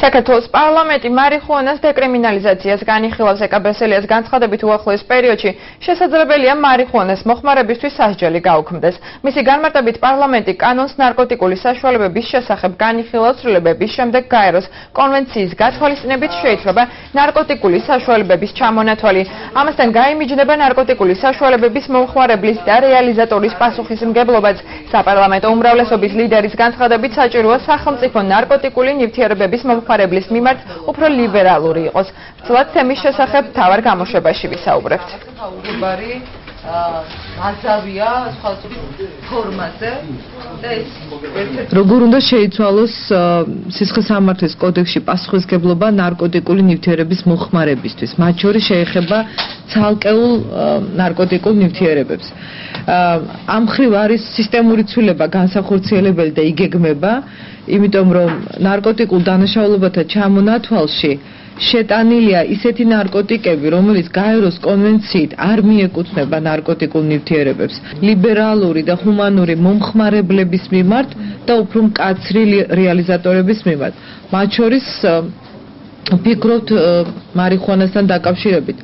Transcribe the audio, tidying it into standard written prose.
საქართველოს პარლამენტი მარიხუანას დეკრიმინალიზაციას განიხილავს. ეკაბესელიას განცხადებით უახლოეს პერიოდში შესაძლებელია მარიხუანას მოხმარებისთვის სასჯელი გაუქმდეს. მისი განმარტებით პარლამენტი კანონს ნარკოტიკული საშუალებების შესახებ განიხილავს, ცვლილებების შემდეგ გაეროს კონვენციის გათვალისწინებით შეიცვლება ნარკოტიკული საშუალებების ჩამონათვალი. ამასთან გაიმიჯნება ნარკოტიკული საშუალებების მომხმარებლის და რეალიზატორის პასუხისმგებლობაც. საპარლამენტო უმრავლესობის ლიდერის განცხადებით საჭიროა სახელმწიფო ნარკოტიკული ნივთიერებების მომხმარებლის მიმართ უფრო ლიბერალური იყოს. ვრცლად თემის შესახებ მთავარ გამოშვებაში ვისაუბრებთ. მაზავია სხვადასხვა ფორმაზე და ეს როგორ უნდა შეიცვალოს სისხლისამართლის კოდექსში პასუხისმგებლობა ნარკოტიკული ნივთიერების მომხმარებისთვის, მათ შორის შეეხება ცალკეულ ნარკოტიკულ ნივთიერებებს. ამ მხრივ არის სისტემური ცვლილება განსახორციელებელი და იგეგმება, იმიტომ რომ ნარკოტიკულ დანაშაულებათა ჩამონათვალში შეტანილია ისეთი ნარკოტიკები, რომელიც გაეროს კონვენციით არ მიეკუთვნება ნარკოტიკულ ნივთიერებებს, ლიბერალური და ჰუმანური მომხმარებლების მიმართ და უფრო მკაცრი რეალიზატორების მიმართ. მათ შორის ვფიქრობთ მარიხუანასთან დაკავშირებით